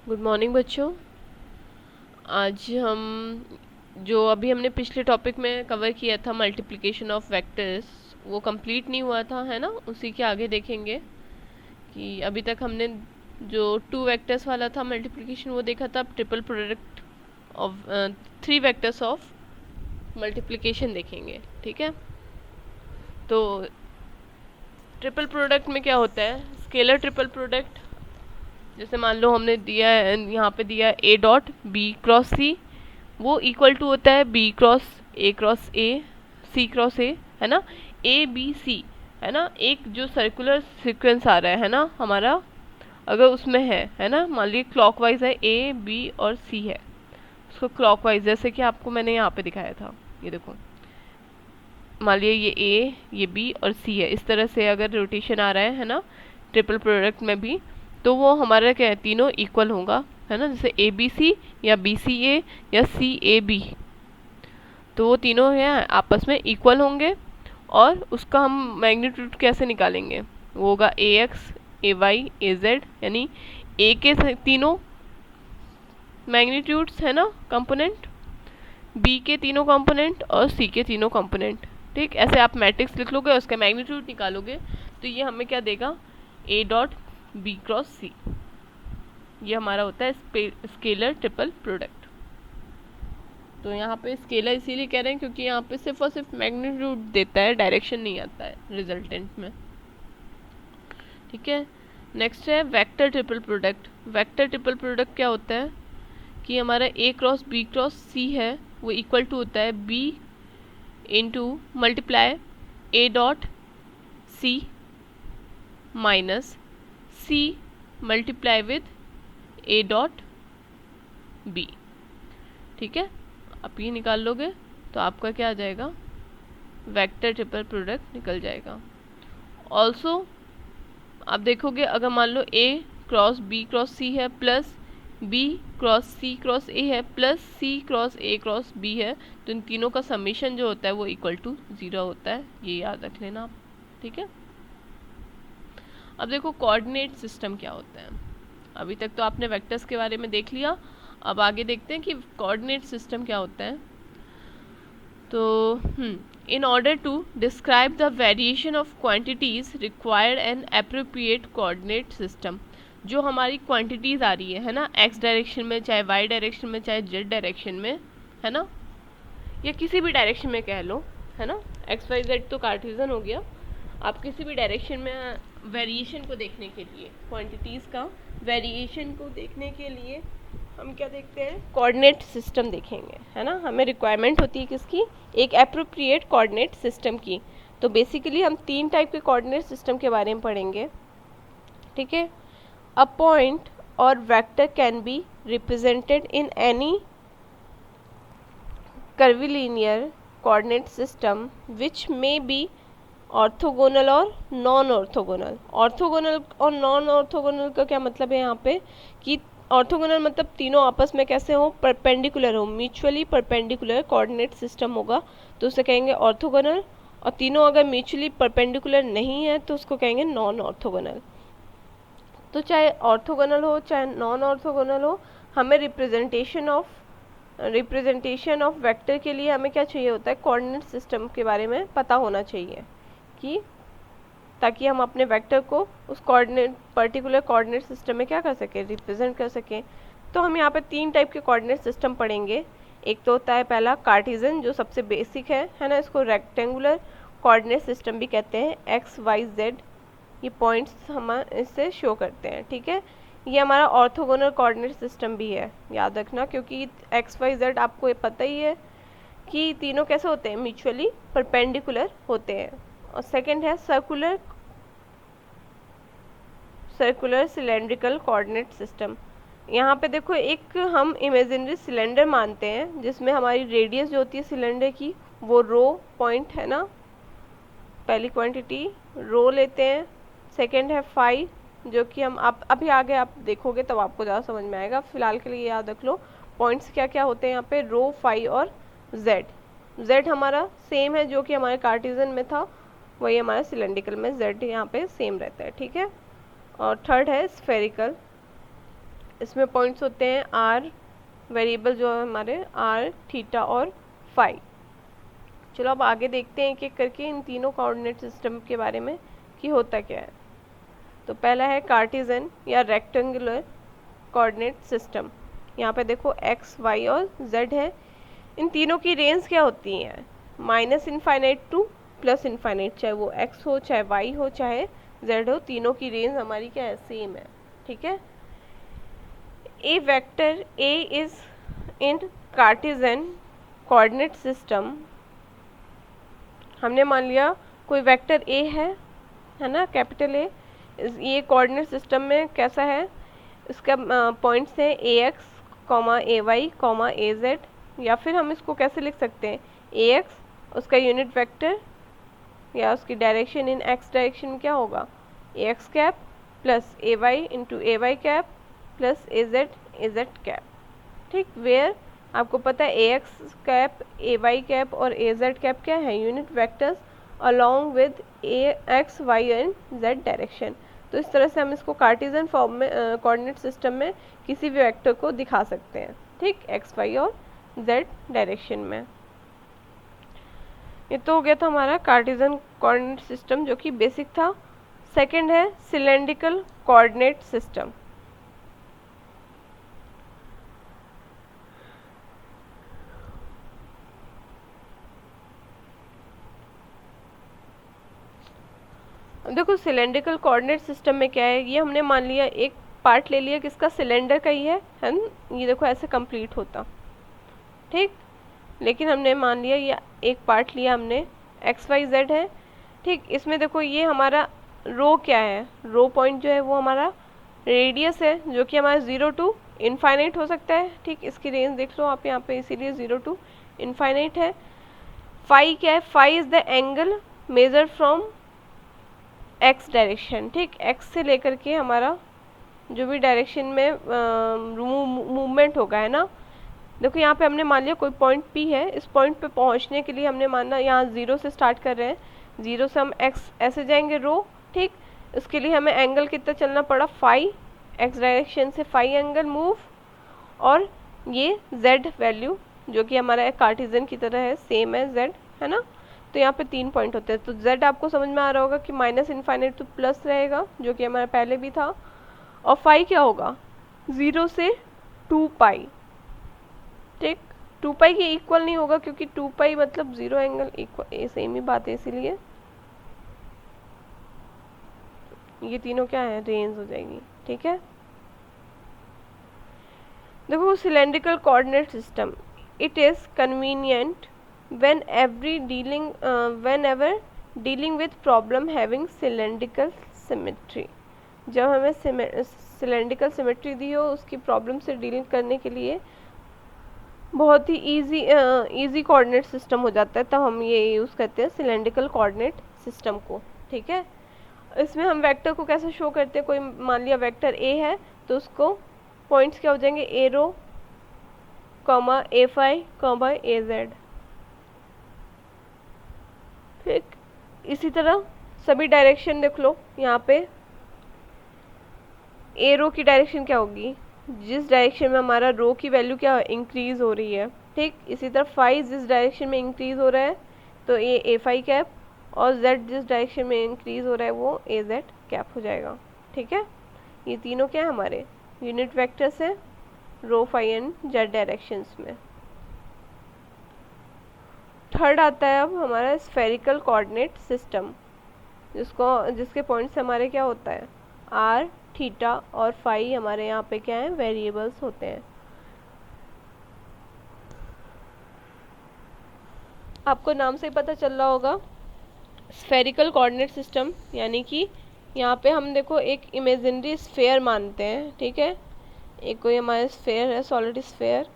Good morning बच्चों। आज हम जो अभी हमने पिछले टॉपिक में कवर किया था मल्टीप्लिकेशन ऑफ वेक्टर्स, वो कंप्लीट नहीं हुआ था, है ना। उसी के आगे देखेंगे कि अभी तक हमने जो टू वेक्टर्स वाला था मल्टीप्लिकेशन वो देखा था। अब triple product of three vectors of multiplication देखेंगे, ठीक है। तो ट्रिपल प्रोडक्ट में क्या होता है? स्केलर ट्रिपल प्रोडक्ट, जैसे मान लो हमने दिया है, यहाँ पे दिया A dot B cross C, वो इक्वल टू होता है B cross A C cross A, है ना। ए बी सी, है ना, एक जो सर्कुलर सीक्वेंस आ रहा है ना हमारा, अगर उसमें है ना, मान लीजिए क्लॉकवाइज है, ए बी और सी है, उसको क्लॉकवाइज, जैसे कि आपको मैंने यहाँ पे दिखाया था, ये देखो, मान लीजिए ये ए, ये बी और सी है, इस तरह से अगर रोटेशन आ रहा है ना ट्रिपल प्रोडक्ट में भी, तो वो हमारा क्या है, तीनों इक्वल होगा, है ना। जैसे ए बी सी या बी सी ए या सी ए बी, तो वो तीनों हैं आपस में इक्वल होंगे। और उसका हम मैग्नीट्यूड कैसे निकालेंगे? वो होगा ए एक्स ए वाई ए जेड, यानी ए के तीनों मैग्नीट्यूड्स, है ना, कंपोनेंट, बी के तीनों कंपोनेंट और सी के तीनों कंपोनेंट। ठीक, ऐसे आप मैट्रिक्स लिख लोगे और उसका मैग्नीट्यूड निकालोगे, तो ये हमें क्या देगा? ए डॉट बी क्रॉस सी। ये हमारा होता है स्केलर ट्रिपल प्रोडक्ट। तो यहाँ पे स्केलर इसीलिए कह रहे हैं क्योंकि यहाँ पे सिर्फ और सिर्फ मैग्नीट्यूड देता है, डायरेक्शन नहीं आता है रिजल्टेंट में, ठीक है। नेक्स्ट है vector triple product. Vector triple product क्या होता है कि हमारा A cross B cross C है, वो इक्वल टू होता है B into multiply A dot C minus C multiply with A dot B, ठीक है। आप ये निकाल लोगे तो आपका क्या आ जाएगा? वेक्टर ट्रिपल प्रोडक्ट निकल जाएगा। ऑल्सो आप देखोगे, अगर मान लो A cross B cross C है plus B cross C cross A है plus C cross A cross B है, तो इन तीनों का समीशन जो होता है वो इक्वल टू 0 होता है। ये याद रख लेना आप, ठीक है। अब देखो कोऑर्डिनेट सिस्टम क्या होता है। अभी तक तो आपने वेक्टर्स के बारे में देख लिया, अब आगे देखते हैं कि कोऑर्डिनेट सिस्टम क्या होता है। तो in order to describe the variation of quantities required an appropriate coordinate system. जो हमारी क्वांटिटीज आ रही है ना, एक्स डायरेक्शन में, चाहे वाई डायरेक्शन में, चाहे जेड डायरेक्शन में, है ना, या किसी भी डायरेक्शन में कह लो, है ना। एक्स वाई जेड तो कार्टेशियन हो गया। आप किसी भी डायरेक्शन में वेरिएशन को देखने के लिए, क्वांटिटीज़ का वेरिएशन को देखने के लिए हम क्या देखते हैं? कोऑर्डिनेट सिस्टम देखेंगे, है ना। हमें रिक्वायरमेंट होती है किसकी? एक एप्रोप्रिएट कोऑर्डिनेट सिस्टम की। तो बेसिकली हम 3 टाइप के कोऑर्डिनेट सिस्टम के बारे में पढ़ेंगे, ठीक है। अ पॉइंट और vector can be represented in any curvilinear coordinate system which may be orthogonal और नॉन ऑर्थोगोनल। ऑर्थोगोनल और नॉन ऑर्थोगोनल का क्या मतलब है यहाँ पे? कि ऑर्थोगोनल मतलब तीनों आपस में कैसे हो? परपेंडिकुलर हो, म्यूचुअली परपेंडिकुलर कोऑर्डिनेट सिस्टम होगा तो उसे कहेंगे ऑर्थोगोनल। और तीनों अगर म्यूचुअली परपेंडिकुलर नहीं है तो उसको कहेंगे नॉन ऑर्थोगोनल। तो चाहे ऑर्थोगोनल हो चाहे नॉन ऑर्थोगोनल हो, हमें रिप्रेजेंटेशन ऑफ वेक्टर के लिए हमें क्या चाहिए होता है? कोऑर्डिनेट सिस्टम के बारे में पता होना चाहिए, कि ताकि हम अपने वेक्टर को उस पर्टिकुलर कोऑर्डिनेट सिस्टम में क्या कर सकें? रिप्रेजेंट कर सकें। तो हम यहाँ पे 3 टाइप के कोऑर्डिनेट सिस्टम पढ़ेंगे। एक तो होता है पहला कार्टेशियन, जो सबसे बेसिक है ना, इसको रेक्टेंगुलर कोऑर्डिनेट सिस्टम भी कहते हैं। एक्स वाई जेड ये पॉइंट्स हम इससे शो करते हैं, ठीक है। ये हमारा ऑर्थोगोनल कोऑर्डिनेट सिस्टम भी है, याद रखना, क्योंकि एक्स वाई जेड आपको ये पता ही है कि तीनों कैसे होते हैं? म्यूचुअली परपेंडिकुलर होते हैं। और सेकंड है सर्कुलर सिलेंड्रिकल कोऑर्डिनेट सिस्टम। यहाँ पे देखो, एक हम इमेजिनरी सिलेंडर मानते हैं जिसमें हमारी रेडियस जो होती है सिलेंडर की वो रो पॉइंट है ना, पहली क्वांटिटी रो लेते हैं। सेकंड है फाई, जो कि हम आप अभी आगे आप देखोगे तब आपको ज़्यादा समझ में आएगा। फिलहाल के लिए याद रख लो पॉइंट्स क्या क्या होते हैं यहाँ पे, रो, फाई और जेड। जेड हमारा सेम है जो कि हमारे कार्टेशियन में था, वही हमारा सिलेंड्रिकल में जेड यहाँ पे सेम रहता है, ठीक है। और थर्ड है स्फेरिकल इसमें पॉइंट्स होते हैं आर, वेरिएबल जो है हमारे आर, थीटा और फाई। चलो अब आगे देखते हैं एक एक करके इन तीनों कोऑर्डिनेट सिस्टम के बारे में कि होता क्या है। तो पहला है कार्टेशियन या रेक्टेंगुलर कोऑर्डिनेट सिस्टम। यहाँ पे देखो x, y और z है। इन तीनों की रेंज क्या होती है? -इनफाइनाइट टू +इनफाइनाइट, चाहे वो x हो, चाहे y हो, चाहे z हो, तीनों की रेंज हमारी क्या है? सेम है। ठीक है। A vector a is in Cartesian coordinate system. हमने मान लिया कोई वेक्टर a है ना, कैपिटल A। ये कोऑर्डिनेट सिस्टम में कैसा है? इसका पॉइंट्स है ax, ay, az, या फिर हम इसको कैसे लिख सकते हैं? ax उसका यूनिट वेक्टर या उसकी डायरेक्शन इन x डायरेक्शन क्या होगा? ax cap plus ay into ay cap plus az cap. ठीक, वेयर आपको पता है ax कैप, ay कैप और az कैप क्या है? Unit vectors along with x, y and z direction. तो इस तरह से हम इसको कार्टेशियन फॉर्म में कोऑर्डिनेट सिस्टम में किसी भी वेक्टर को दिखा सकते हैं। ठीक, x, y और z डायरेक्शन में। ये तो हो गया था हमारा कार्टेशियन कोऑर्डिनेट सिस्टम जो कि बेसिक था। सेकंड है सिलेंड्रिकल कोऑर्डिनेट सिस्टम। देखो सिलेंड्रिकल कोऑर्डिनेट सिस्टम में क्या है, ये हमने मान लिया एक पार्ट ले लिया किसका? सिलेंडर का ही है ना। ये देखो ऐसे कंप्लीट होता। ठीक, लेकिन हमने मान लिया ये एक पार्ट लिया हमने, एक्स वाई जेड है। ठीक, इसमें देखो ये हमारा रो क्या है? रो पॉइंट जो है वो हमारा रेडियस है जो कि हमारा 0 टू इनफाइनाइट हो सकता है। ठीक, इसकी रेंज देख लो आप यहाँ पे, इसीलिए 0 टू इनफाइनाइट है। फाई क्या है? Phi is the angle measure from X direction. ठीक, एक्स से लेकर के हमारा जो भी डायरेक्शन में मूवमेंट होगा, है ना। देखो यहाँ पे हमने मान लिया कोई पॉइंट P है, इस पॉइंट पे पहुँचने के लिए हमने माना यहाँ 0 से स्टार्ट कर रहे हैं, 0 से हम x ऐसे जाएंगे रो। ठीक, इसके लिए हमें एंगल कितना चलना पड़ा? फाई, x डायरेक्शन से फाई एंगल मूव, और ये z वैल्यू जो कि हमारा कार्टेशियन की तरह है, सेम है z, है ना। तो यहाँ पे 3 पॉइंट होते हैं। तो z आपको समझ में आ रहा होगा कि -इनफाइनाइट टू प्लस रहेगा जो कि हमारा पहले भी था, और फाई क्या होगा? 0 से 2 पाई। ठीक, 2 पाई के इक्वल नहीं होगा क्योंकि 2 पाई मतलब 0 एंगल इक्वल, सेम ही बात है, इसीलिए ये तीनों क्या है? रेंज हो जाएगी। ठीक है। देखो cylindrical coordinate system, it is convenient whenever dealing with problem having cylindrical symmetry। जब हमें सिलेंड्रिकल सिमेट्री दी हो उसकी प्रॉब्लम से डील करने के लिए बहुत ही इजी कोऑर्डिनेट सिस्टम हो जाता है, तब हम ये यूज़ करते हैं सिलेंड्रिकल कोऑर्डिनेट सिस्टम को। ठीक है। इसमें हम वेक्टर को कैसे शो करते हैं? कोई मान लिया वेक्टर ए है तो उसको पॉइंट्स क्या हो जाएंगे? ए रो, कॉमा ए फाई, कॉमा ए जेड। ठीक, इसी तरह सभी डायरेक्शन देख लो। यहाँ पे ए रो की डायरेक्शन क्या होगी? जिस डायरेक्शन में हमारा रो की वैल्यू क्या इंक्रीज हो रही है। ठीक, इसी तरह फाई जिस डायरेक्शन में इंक्रीज हो रहा है तो ये ए फाई कैप, और जेड जिस डायरेक्शन में इंक्रीज हो रहा है वो ए जेड कैप हो जाएगा। ठीक है, ये तीनों क्या है? हमारे यूनिट वेक्टर्स है रो, फाई एंड जेड डायरेक्शंस में। थर्ड आता है अब हमारा स्फेरिकल कोऑर्डिनेट सिस्टम, जिसके पॉइंट्स हमारे क्या होता है? आर, थीटा और फाई हमारे यहाँ पे क्या है? वेरिएबल्स होते हैं। आपको नाम से ही पता चल रहा होगा स्फेरिकल कोऑर्डिनेट सिस्टम, यानी कि यहाँ पे हम देखो एक इमेजिनरी स्फेयर मानते हैं। ठीक है, एक कोई हमारा स्फेयर है, सॉलिड स्फेयर,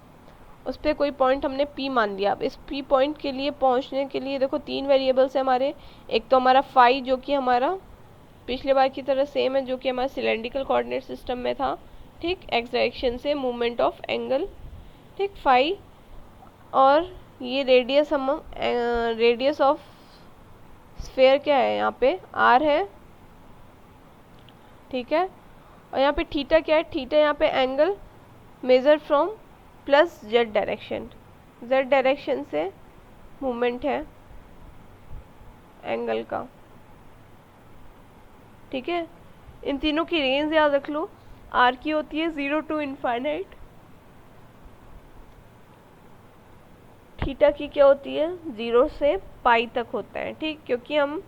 उस पर कोई पॉइंट हमने P मान लिया। अब इस P पॉइंट के लिए पहुँचने के लिए देखो 3 वेरिएबल्स है हमारे। एक तो हमारा फाई जो कि हमारा पिछले बार की तरह सेम है, जो कि हमारा सिलेंड्रिकल कोऑर्डिनेट सिस्टम में था। ठीक, एक्स डायरेक्शन से मूवमेंट ऑफ एंगल। ठीक, फाई, और ये रेडियस, हम रेडियस ऑफ स्फेयर क्या है? यहाँ पे आर है। ठीक है, और यहाँ पे थीटा क्या है, थीटा यहाँ पे angle measure from plus Z direction, Z direction से मूवमेंट है एंगल का, ठीक है। इन तीनों की रेंज याद रख लो, आर की होती है 0 to इनफाइनाइट, थीटा की क्या होती है 0 से पाई तक होता है, ठीक। क्योंकि हम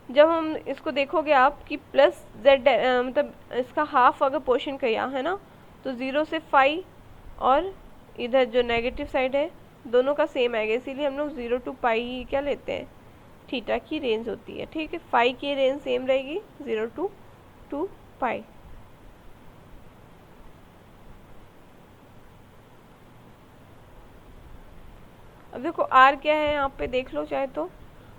जब हम इसको देखोगे आप कि प्लस जेड मतलब इसका हाफ अगर पोर्शन किया है ना, तो 0 से फाई और इधर जो नेगेटिव साइड है दोनों का सेम आएगा, इसीलिए हम लोग 0 to पाई क्या लेते हैं, थीटा की रेंज होती है, ठीक है। फाई की रेंज सेम रहेगी 0 to 2 पाई। अब देखो आर क्या है, यहाँ पे देख लो चाहे तो,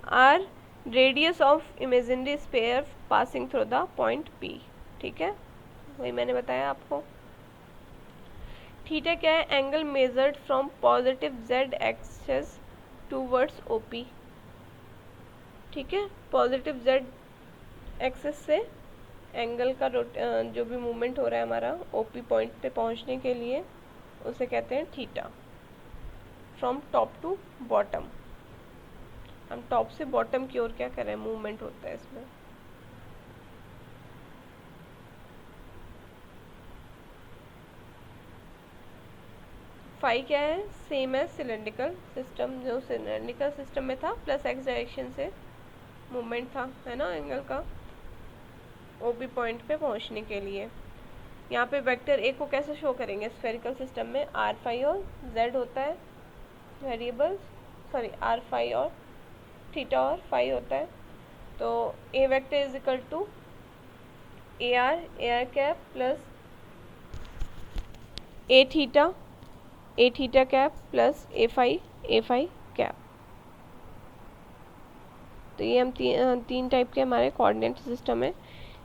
R radius of imaginary sphere passing through the point P, ठीक है, वही मैंने बताया आपको। थीटा क्या है, angle measured from positive Z axis towards OP, ठीक है। पॉजिटिव जेड एक्सेस से एंगल का जो भी मूवमेंट हो रहा है हमारा ओपी पॉइंट पे पहुंचने के लिए, उसे कहते हैं theta. From top to bottom, हम टॉप से बॉटम की ओर क्या कर रहे हैं, मूवमेंट होता है इसमें। फाई क्या है, सेम है सिलेंड्रिकल सिस्टम, जो सिलेंड्रिकल सिस्टम में था प्लस एक्स डायरेक्शन से मूवमेंट था, है ना, एंगल का ओपी पॉइंट पे पहुंचने के लिए। यहाँ पे वेक्टर ए को कैसे शो करेंगे, स्फेरिकल सिस्टम में आर फाई और जेड होता है वेरिएबल्स, सॉरी आर फाई और थीटा और फाई होता है। तो A vector is equal to A R cap plus A theta cap plus A phi cap. तो ये हम तीन टाइप के हमारे कोऑर्डिनेट सिस्टम है।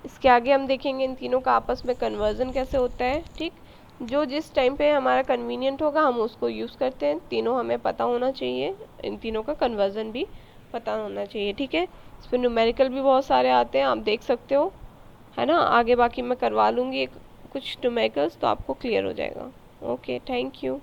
इसके आगे हम देखेंगे इन तीनों का आपस में कन्वर्जन कैसे होता है, ठीक। जो जिस टाइम पे हमारा कन्वीनियंट होगा हम उसको यूज़ करते हैं, तीनों हमें पता होना चाहिए, इन तीनों का कन्वर्जन भी पता होना चाहिए, ठीक है। इस पर न्यूमेरिकल भी बहुत सारे आते हैं, आप देख सकते हो, है ना। आगे बाकी मैं करवा लूँगी कुछ न्यूमेरिकल्स, तो आपको क्लियर हो जाएगा। Okay, thank you.